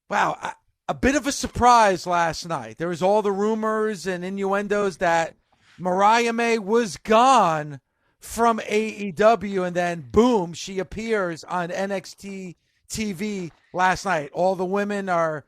Wow, a bit of a surprise last night. There was all the rumors and innuendos that Mariah May was gone from AEW, and then boom, she appears on NXT TV last night. All the women are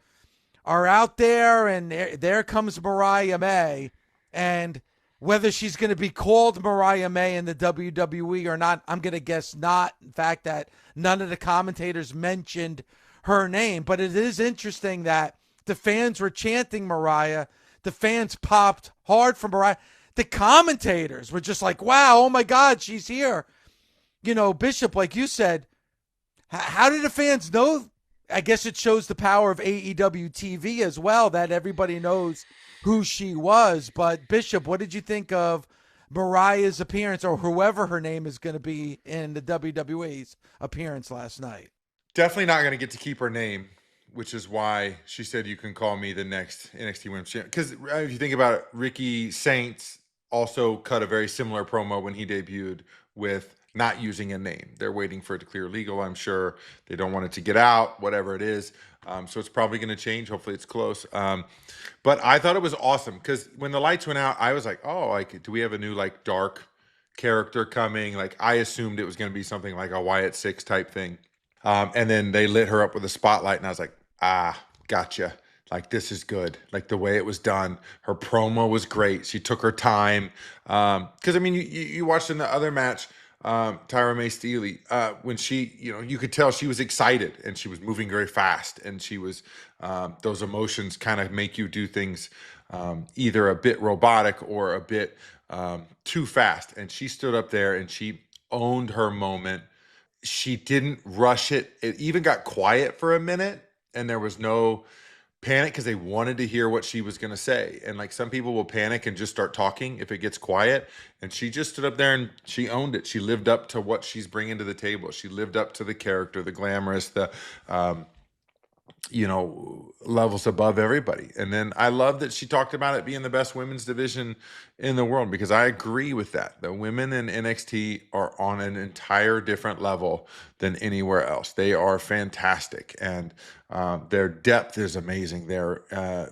out there, and there comes Mariah May, and whether she's going to be called Mariah May in the WWE or not, I'm going to guess not. In fact, that none of the commentators mentioned her name. But it is interesting that the fans were chanting Mariah. The fans popped hard for Mariah. The commentators were just like, wow, oh my God, she's here. Bishop, like you said, how did the fans know? I guess it shows the power of AEW TV as well, that everybody knows who she was. But Bishop, what did you think of Mariah's appearance, or whoever her name is going to be in the WWE's appearance last night? Definitely not going to get to keep her name, which is why she said you can call me the next NXT Women's Champion. Because if you think about it, Ricky Saints also cut a very similar promo when he debuted with not using a name. They're waiting for it to clear legal, I'm sure. They don't want it to get out, whatever it is. So it's probably going to change. Hopefully it's close. But I thought it was awesome because when the lights went out, I was like, oh, like, do we have a new like dark character coming? Like I assumed it was going to be something like a Wyatt Six type thing. And then they lit her up with a spotlight, and I was like, gotcha. Like, this is good. Like, the way it was done. Her promo was great. She took her time. Because, I mean, you watched in the other match, Tyra May Steely, when she, you could tell she was excited, and she was moving very fast. And she was, those emotions kind of make you do things either a bit robotic or a bit too fast. And she stood up there, and she owned her moment. She didn't rush it. It even got quiet for a minute, and there was no panic because they wanted to hear what she was going to say. And like some people will panic and just start talking if it gets quiet. And she just stood up there and she owned it. She lived up to what she's bringing to the table. She lived up to the character, the glamorous, the levels above everybody. And then I love that she talked about it being the best women's division in the world, because I agree with that. The women in NXT are on an entire different level than anywhere else. They are fantastic, and their depth is amazing there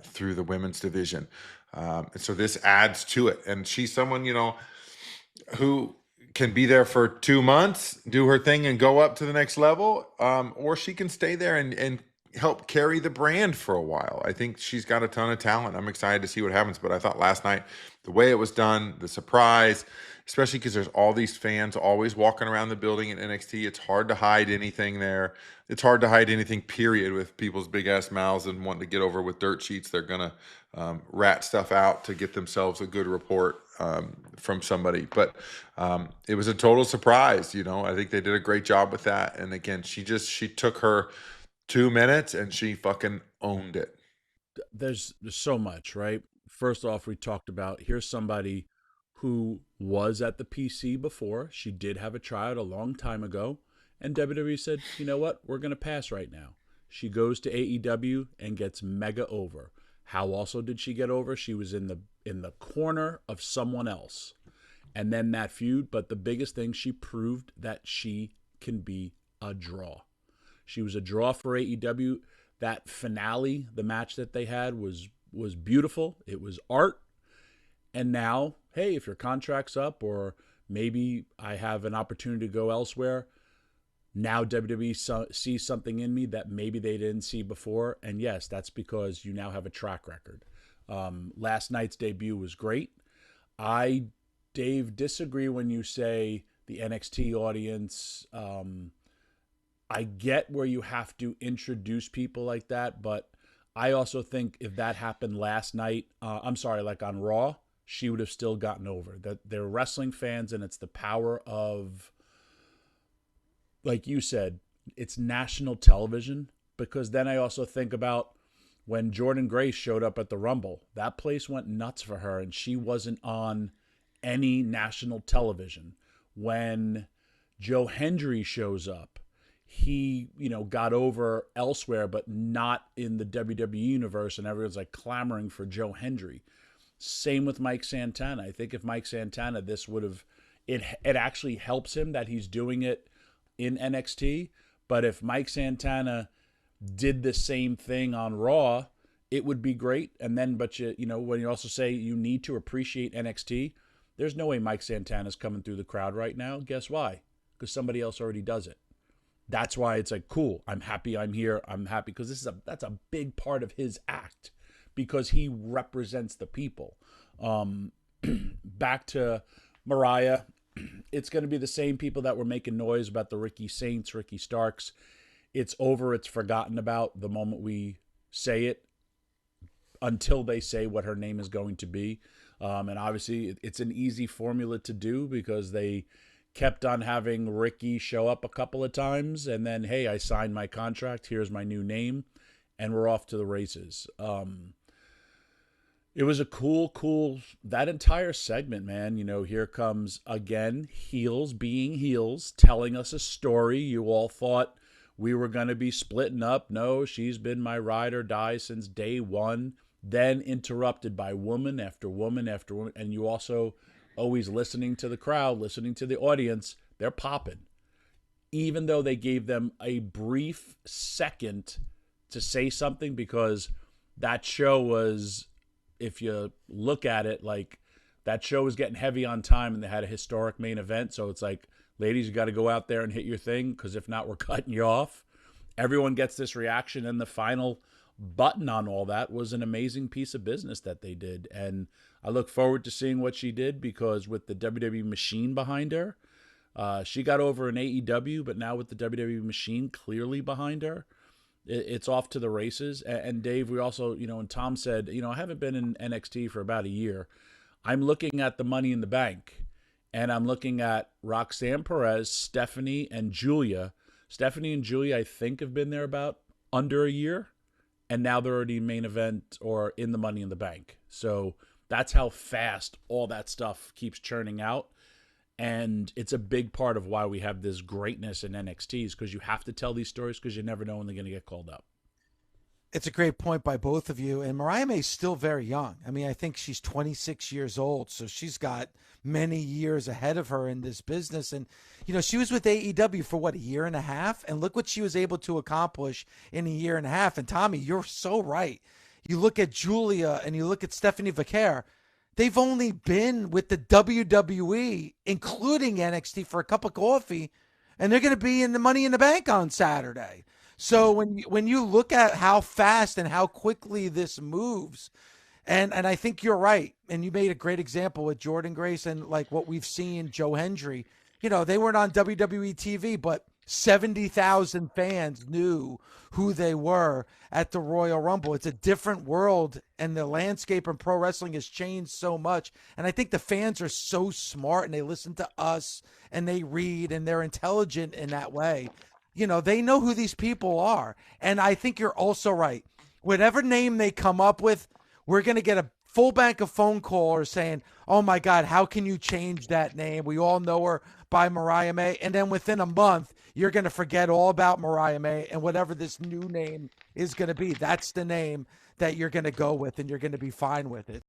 through the women's division. And so this adds to it. And she's someone, who can be there for 2 months, do her thing and go up to the next level, or she can stay there and help carry the brand for a while. I think she's got a ton of talent. I'm excited to see what happens. But I thought last night, the way it was done, the surprise, especially because there's all these fans always walking around the building at NXT. It's hard to hide anything there. It's hard to hide anything, period, with people's big ass mouths and wanting to get over with dirt sheets. They're going to rat stuff out to get themselves a good report from somebody. But it was a total surprise. I think they did a great job with that. And again, she took her 2 minutes and she fucking owned it. There's so much, right? First off, we talked about here's somebody who was at the PC before. She did have a tryout a long time ago, and WWE said, you know what, we're going to pass right now. She goes to AEW and gets mega over. How also did she get over? She was in the corner of someone else, and then that feud. But the biggest thing, she proved that she can be a draw. She was a draw for AEW. That finale, the match that they had was beautiful. It was art. And now, hey, if your contract's up, or maybe I have an opportunity to go elsewhere, now WWE sees something in me that maybe they didn't see before. And yes, that's because you now have a track record. Last night's debut was great. Dave, disagree when you say the NXT audience. I get where you have to introduce people like that, but I also think if that happened last night, like on Raw, she would have still gotten over. That they're wrestling fans, and it's the power of, like you said, it's national television. Because then I also think about when Jordan Grace showed up at the Rumble, that place went nuts for her, and she wasn't on any national television. When Joe Hendry shows up, he, got over elsewhere, but not in the WWE universe, and everyone's like clamoring for Joe Hendry. Same with Mike Santana. I think if Mike Santana, this would have, it actually helps him that he's doing it in NXT. But if Mike Santana did the same thing on Raw, it would be great. And then, but when you also say you need to appreciate NXT, there's no way Mike Santana's coming through the crowd right now. Guess why? Because somebody else already does it. That's why it's like, cool. I'm happy I'm here. I'm happy because that's a big part of his act, because he represents the people. Back to Mariah, it's going to be the same people that were making noise about the Ricky Saints, Ricky Starks. It's over. It's forgotten about the moment we say it, until they say what her name is going to be. And obviously it's an easy formula to do because they kept on having Ricky show up a couple of times and then, hey, I signed my contract. Here's my new name. And we're off to the races. It was a cool, that entire segment, man. Here comes, again, heels being heels, telling us a story. You all thought we were going to be splitting up. No, she's been my ride or die since day one. Then interrupted by woman after woman after woman. And you also always listening to the crowd, listening to the audience. They're popping. Even though they gave them a brief second to say something, because that show was, if you look at it, like that show was getting heavy on time and they had a historic main event. So it's like, ladies, you got to go out there and hit your thing, because if not, we're cutting you off. Everyone gets this reaction, and the final button on all that was an amazing piece of business that they did. And I look forward to seeing what she did, because with the WWE machine behind her, she got over in AEW, but now with the WWE machine clearly behind her, it's off to the races. And Dave, we also, and Tom said, I haven't been in NXT for about a year. I'm looking at the Money in the Bank, and I'm looking at Roxanne Perez, Stephanie, and Julia. Stephanie and Julia, I think, have been there about under a year. And now they're already main event or in the Money in the Bank. So that's how fast all that stuff keeps churning out. And it's a big part of why we have this greatness in NXT, is because you have to tell these stories, because you never know when they're going to get called up. It's a great point by both of you. And Mariah May is still very young. I mean, I think she's 26 years old. So she's got many years ahead of her in this business. And, she was with AEW for what, a year and a half? And look what she was able to accomplish in a year and a half. And Tommy, you're so right. You look at Julia and you look at Stephanie Vaquer. They've only been with the WWE, including NXT, for a cup of coffee. And they're going to be in the Money in the Bank on Saturday. So when you look at how fast and how quickly this moves, and I think you're right, and you made a great example with Jordan Grace and like what we've seen, Joe Hendry, they weren't on WWE TV, but 70,000 fans knew who they were at the Royal Rumble. It's a different world, and the landscape in pro wrestling has changed so much. And I think the fans are so smart, and they listen to us, and they read, and they're intelligent in that way. They know who these people are. And I think you're also right. Whatever name they come up with, we're going to get a full bank of phone callers saying, oh my God, how can you change that name? We all know her by Mariah May. And then within a month, you're going to forget all about Mariah May, and whatever this new name is going to be, that's the name that you're going to go with, and you're going to be fine with it.